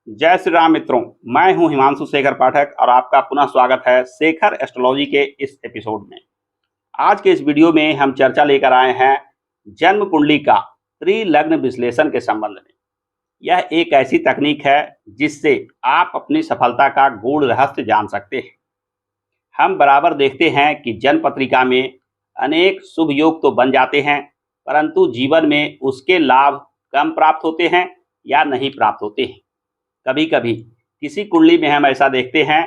जय श्री राम मित्रों। मैं हूं हिमांशु शेखर पाठक और आपका पुनः स्वागत है शेखर एस्ट्रोलॉजी के इस एपिसोड में। आज के इस वीडियो में हम चर्चा लेकर आए हैं जन्म कुंडली का त्रिलग्न विश्लेषण के संबंध में। यह एक ऐसी तकनीक है जिससे आप अपनी सफलता का गूढ़ रहस्य जान सकते हैं। हम बराबर देखते हैं कि जन्म पत्रिका में अनेक शुभ योग तो बन जाते हैं, परंतु जीवन में उसके लाभ कम प्राप्त होते हैं या नहीं प्राप्त होते हैं। कभी कभी किसी कुंडली में हम ऐसा देखते हैं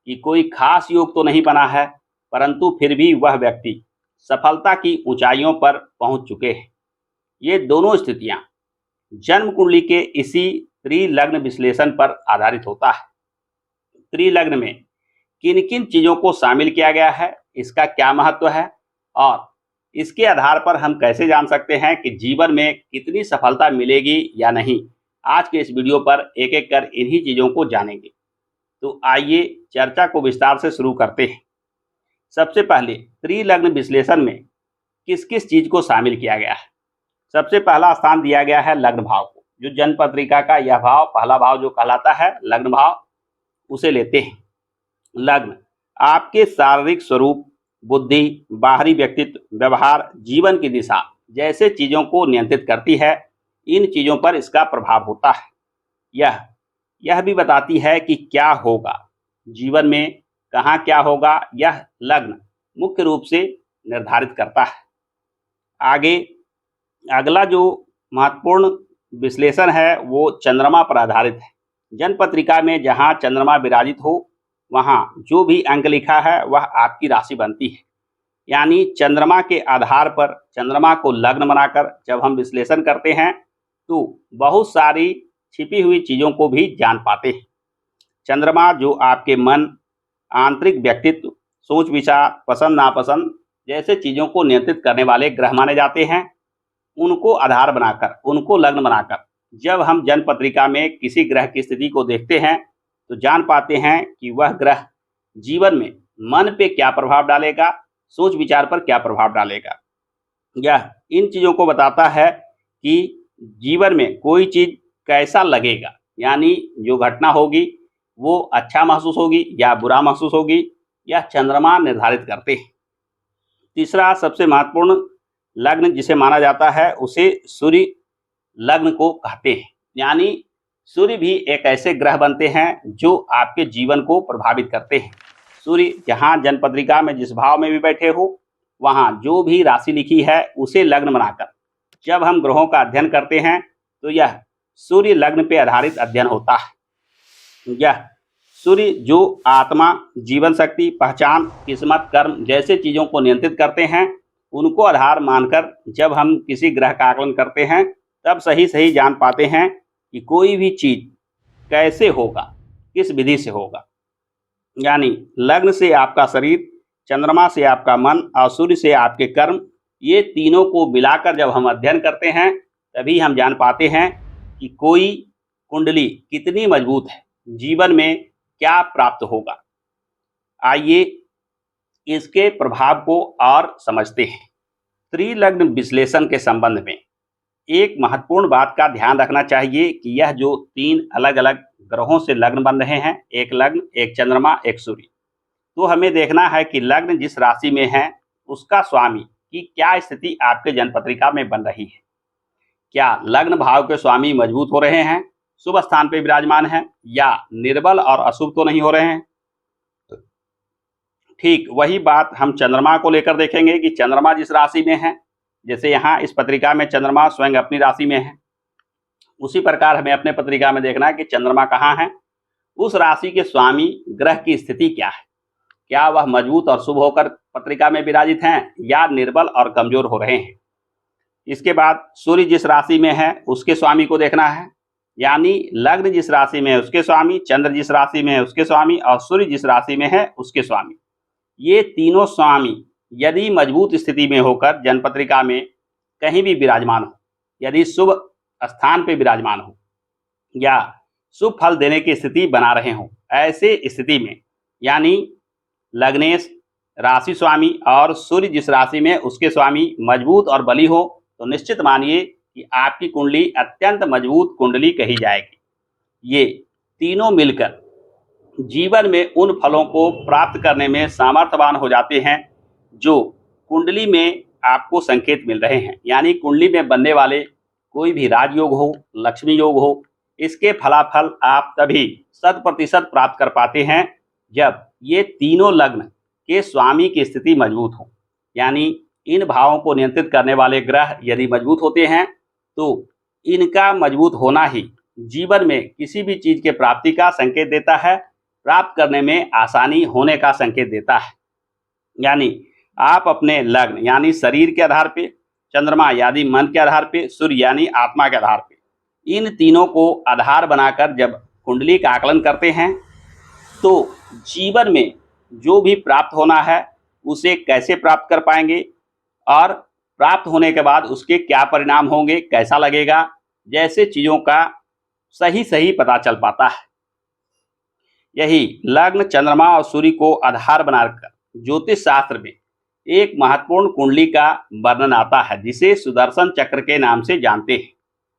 कि कोई खास योग तो नहीं बना है, परंतु फिर भी वह व्यक्ति सफलता की ऊंचाइयों पर पहुंच चुके हैं। ये दोनों स्थितियां जन्म कुंडली के इसी त्रिलग्न विश्लेषण पर आधारित होता है। त्रिलग्न में किन किन चीजों को शामिल किया गया है, इसका क्या महत्व है और इसके आधार पर हम कैसे जान सकते हैं कि जीवन में कितनी सफलता मिलेगी या नहीं। आज के इस वीडियो पर एक एक कर इन्हीं चीजों को जानेंगे। तो आइए चर्चा को विस्तार से शुरू करते हैं। सबसे पहले त्रिलग्न विश्लेषण में किस किस चीज को शामिल किया गया है। सबसे पहला स्थान दिया गया है लग्न भाव को। जो जन्म पत्रिका का यह भाव, पहला भाव जो कहलाता है लग्न भाव, उसे लेते हैं। लग्न आपके शारीरिक स्वरूप, बुद्धि, बाहरी व्यक्तित्व, व्यवहार, जीवन की दिशा जैसे चीजों को नियंत्रित करती है। इन चीजों पर इसका प्रभाव होता है। यह भी बताती है कि क्या होगा जीवन में, कहाँ क्या होगा, यह लग्न मुख्य रूप से निर्धारित करता है। आगे अगला जो महत्वपूर्ण विश्लेषण है वो चंद्रमा पर आधारित है। जन्म पत्रिका में जहाँ चंद्रमा विराजित हो वहाँ जो भी अंक लिखा है वह आपकी राशि बनती है। यानी चंद्रमा के आधार पर चंद्रमा को लग्न बनाकर जब हम विश्लेषण करते हैं तो बहुत सारी छिपी हुई चीजों को भी जान पाते हैं। चंद्रमा जो आपके मन, आंतरिक व्यक्तित्व, सोच विचार, पसंद नापसंद जैसे चीजों को नियंत्रित करने वाले ग्रह माने जाते हैं। उनको आधार बनाकर, उनको लग्न बनाकर जब हम जन्म पत्रिका में किसी ग्रह की स्थिति को देखते हैं तो जान पाते हैं कि वह ग्रह जीवन में मन पे क्या प्रभाव डालेगा, सोच विचार पर क्या प्रभाव डालेगा। यह इन चीजों को बताता है कि जीवन में कोई चीज कैसा लगेगा, यानी जो घटना होगी वो अच्छा महसूस होगी या बुरा महसूस होगी, यह चंद्रमा निर्धारित करते हैं। तीसरा सबसे महत्वपूर्ण लग्न जिसे माना जाता है उसे सूर्य लग्न को कहते हैं। यानी सूर्य भी एक ऐसे ग्रह बनते हैं जो आपके जीवन को प्रभावित करते हैं। सूर्य जहाँ जन्म पत्रिका में जिस भाव में भी बैठे हो, वहाँ जो भी राशि लिखी है उसे लग्न बनाकर जब हम ग्रहों का अध्ययन करते हैं तो यह सूर्य लग्न पे आधारित अध्ययन होता है। यह सूर्य जो आत्मा, जीवन शक्ति, पहचान, किस्मत, कर्म जैसे चीजों को नियंत्रित करते हैं, उनको आधार मानकर जब हम किसी ग्रह का आकलन करते हैं तब सही सही जान पाते हैं कि कोई भी चीज कैसे होगा, किस विधि से होगा। यानी लग्न से आपका शरीर, चंद्रमा से आपका मन और सूर्य से आपके कर्म, ये तीनों को मिलाकर जब हम अध्ययन करते हैं तभी हम जान पाते हैं कि कोई कुंडली कितनी मजबूत है, जीवन में क्या प्राप्त होगा। आइए इसके प्रभाव को और समझते हैं। त्रिलग्न विश्लेषण के संबंध में एक महत्वपूर्ण बात का ध्यान रखना चाहिए कि यह जो तीन अलग अलग ग्रहों से लग्न बन रहे हैं, एक लग्न, एक चंद्रमा, एक सूर्य, तो हमें देखना है कि लग्न जिस राशि में है उसका स्वामी की क्या स्थिति आपके जन्म पत्रिका में बन रही है। क्या लग्न भाव के स्वामी मजबूत हो रहे हैं, शुभ स्थान पे विराजमान हैं, या निर्बल और अशुभ तो नहीं हो रहे हैं। ठीक वही बात हम चंद्रमा को लेकर देखेंगे कि चंद्रमा जिस राशि में है, जैसे यहाँ इस पत्रिका में चंद्रमा स्वयं अपनी राशि में है, उसी प्रकार हमें अपने पत्रिका में देखना है कि चंद्रमा कहाँ है, उस राशि के स्वामी ग्रह की स्थिति क्या है। क्या वह मजबूत और शुभ होकर पत्रिका में विराजित हैं या निर्बल और कमजोर हो रहे हैं। इसके बाद सूर्य जिस राशि में है उसके स्वामी को देखना है। यानी लग्न जिस राशि में है उसके स्वामी, चंद्र जिस राशि में है उसके स्वामी और सूर्य जिस राशि में है उसके स्वामी। ये तीनों स्वामी यदि मजबूत स्थिति में होकर जन्म पत्रिका में कहीं भी विराजमान हो, यदि शुभ स्थान पे विराजमान हो या शुभ फल देने की स्थिति बना रहे हो, ऐसे स्थिति में यानी लग्नेश, राशि स्वामी और सूर्य जिस राशि में उसके स्वामी मजबूत और बली हो, तो निश्चित मानिए कि आपकी कुंडली अत्यंत मजबूत कुंडली कही जाएगी। ये तीनों मिलकर जीवन में उन फलों को प्राप्त करने में सामर्थ्यवान हो जाते हैं जो कुंडली में आपको संकेत मिल रहे हैं। यानी कुंडली में बनने वाले कोई भी राजयोग हो, लक्ष्मी योग हो, इसके फलाफल आप तभी 100% प्राप्त कर पाते हैं जब ये तीनों लग्न के स्वामी की स्थिति मजबूत हो। यानी इन भावों को नियंत्रित करने वाले ग्रह यदि मजबूत होते हैं तो इनका मजबूत होना ही जीवन में किसी भी चीज के प्राप्ति का संकेत देता है, प्राप्त करने में आसानी होने का संकेत देता है। यानी आप अपने लग्न यानी शरीर के आधार पे, चंद्रमा यानी मन के आधार पे, सूर्य यानी आत्मा के आधार पे, इन तीनों को आधार बनाकर जब कुंडली का आकलन करते हैं तो जीवन में जो भी प्राप्त होना है उसे कैसे प्राप्त कर पाएंगे और प्राप्त होने के बाद उसके क्या परिणाम होंगे, कैसा लगेगा, जैसे चीजों का सही पता चल पाता है। यही लग्न, चंद्रमा और सूर्य को आधार बनाकर ज्योतिष शास्त्र में एक महत्वपूर्ण कुंडली का वर्णन आता है जिसे सुदर्शन चक्र के नाम से जानते हैं।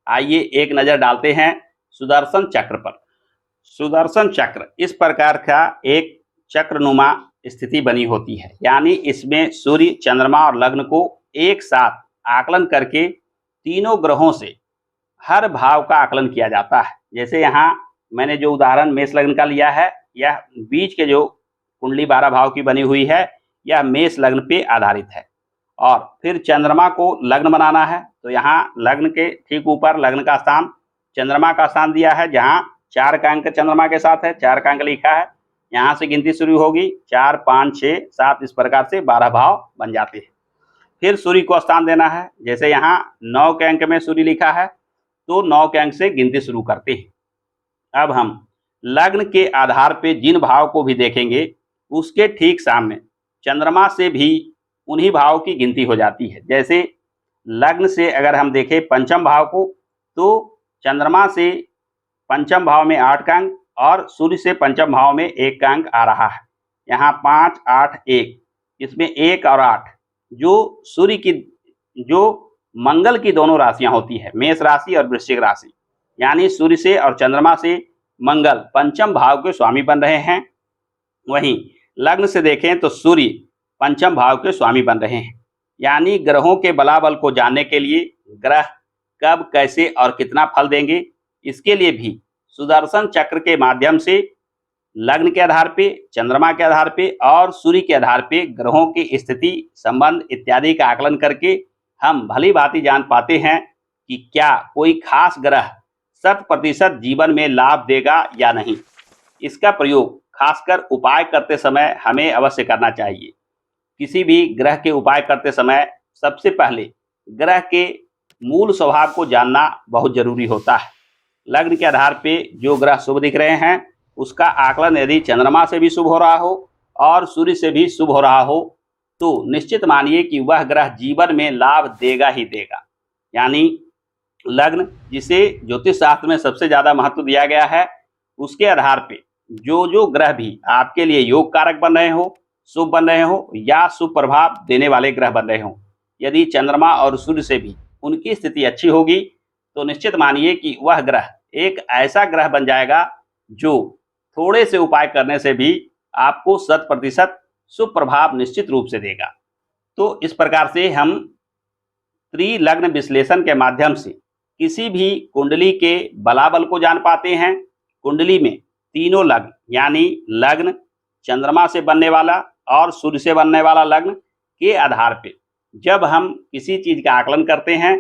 आइए एक नजर डालते हैं सुदर्शन चक्र पर। सुदर्शन चक्र इस प्रकार का एक चक्रनुमा स्थिति बनी होती है। यानी इसमें सूर्य, चंद्रमा और लग्न को एक साथ आकलन करके तीनों ग्रहों से हर भाव का आकलन किया जाता है। जैसे यहाँ मैंने जो उदाहरण मेष लग्न का लिया है, यह बीच के जो कुंडली 12 भाव की बनी हुई है यह मेष लग्न पे आधारित है। और फिर चंद्रमा को लग्न बनाना है तो यहाँ लग्न के ठीक ऊपर लग्न का स्थान, चंद्रमा का स्थान दिया है जहाँ 4 का अंक चंद्रमा के साथ है, 4 का अंक लिखा है। यहाँ से गिनती शुरू होगी, 4, 5, 6, 7 इस प्रकार से 12 भाव बन जाते हैं। फिर सूर्य को स्थान देना है, जैसे यहाँ 9 के अंक में सूर्य लिखा है तो 9 के अंक से गिनती शुरू करते हैं। अब हम लग्न के आधार पे जिन भाव को भी देखेंगे उसके ठीक सामने चंद्रमा से भी उन्हीं भाव की गिनती हो जाती है। जैसे लग्न से अगर हम देखें पंचम भाव को तो चंद्रमा से पंचम भाव में 8 का अंक और सूर्य से पंचम भाव में 1 का अंक आ रहा है। यहाँ 5, 8, 1, इसमें 1 और 8 जो सूर्य की, जो मंगल की दोनों राशियां होती है, मेष राशि और वृश्चिक राशि। यानी सूर्य से और चंद्रमा से मंगल पंचम भाव के स्वामी बन रहे हैं। वहीं लग्न से देखें तो सूर्य पंचम भाव के स्वामी बन रहे हैं। यानी ग्रहों के बलाबल को जानने के लिए ग्रह कब, कैसे और कितना फल देंगे, इसके लिए भी सुदर्शन चक्र के माध्यम से लग्न के आधार पे, चंद्रमा के आधार पे और सूर्य के आधार पे ग्रहों की स्थिति, संबंध इत्यादि का आकलन करके हम भली भांति जान पाते हैं कि क्या कोई खास ग्रह 100% जीवन में लाभ देगा या नहीं। इसका प्रयोग खासकर उपाय करते समय हमें अवश्य करना चाहिए। किसी भी ग्रह के उपाय करते समय सबसे पहले ग्रह के मूल स्वभाव को जानना बहुत जरूरी होता है। लग्न के आधार पे जो ग्रह शुभ दिख रहे हैं उसका आकलन यदि चंद्रमा से भी शुभ हो रहा हो और सूर्य से भी शुभ हो रहा हो तो निश्चित मानिए कि वह ग्रह जीवन में लाभ देगा ही देगा। यानी लग्न, जिसे ज्योतिष शास्त्र में सबसे ज्यादा महत्व दिया गया है, उसके आधार पे जो ग्रह भी आपके लिए योग कारक बन रहे हो, शुभ बन रहे हो या शुभ प्रभाव देने वाले ग्रह बन रहे हो, यदि चंद्रमा और सूर्य से भी उनकी स्थिति अच्छी होगी तो निश्चित मानिए कि वह ग्रह एक ऐसा ग्रह बन जाएगा जो थोड़े से उपाय करने से भी आपको 100% शुभ प्रभाव निश्चित रूप से देगा। तो इस प्रकार से हम त्रिलग्न विश्लेषण के माध्यम से किसी भी कुंडली के बलाबल को जान पाते हैं। कुंडली में तीनों लग्न यानी लग्न, चंद्रमा से बनने वाला और सूर्य से बनने वाला लग्न के आधार पे जब हम किसी चीज का आकलन करते हैं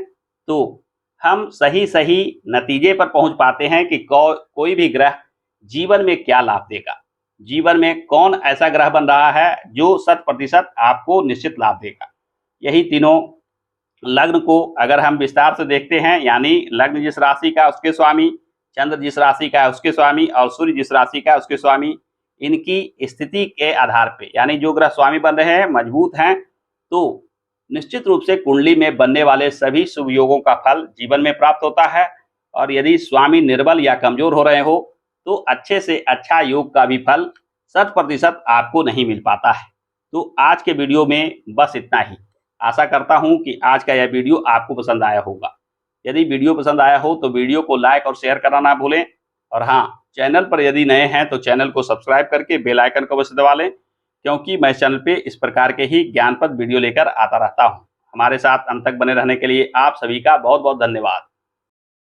तो हम सही नतीजे पर पहुंच पाते हैं कि कोई भी ग्रह जीवन में क्या लाभ देगा, जीवन में कौन ऐसा ग्रह बन रहा है जो 100% आपको निश्चित लाभ देगा। यही तीनों लग्न को अगर हम विस्तार से देखते हैं, यानी लग्न जिस राशि का उसके स्वामी, चंद्र जिस राशि का है उसके स्वामी और सूर्य जिस राशि का है उसके स्वामी, इनकी स्थिति के आधार पे यानी जो ग्रह स्वामी बन रहे हैं, मजबूत हैं, तो निश्चित रूप से कुंडली में बनने वाले सभी शुभ योगों का फल जीवन में प्राप्त होता है। और यदि स्वामी निर्बल या कमजोर हो रहे हो तो अच्छे से अच्छा योग का भी फल 100% आपको नहीं मिल पाता है। तो आज के वीडियो में बस इतना ही। आशा करता हूं कि आज का यह वीडियो आपको पसंद आया होगा। यदि वीडियो पसंद आया हो तो वीडियो को लाइक और शेयर करना ना भूलें। और हाँ, चैनल पर यदि नए हैं तो चैनल को सब्सक्राइब करके बेल आइकन को अवश्य दबा लें, क्योंकि मैं इस चैनल पे इस प्रकार के ही ज्ञानप्रद वीडियो लेकर आता रहता हूं। हमारे साथ अंत तक बने रहने के लिए आप सभी का बहुत बहुत धन्यवाद।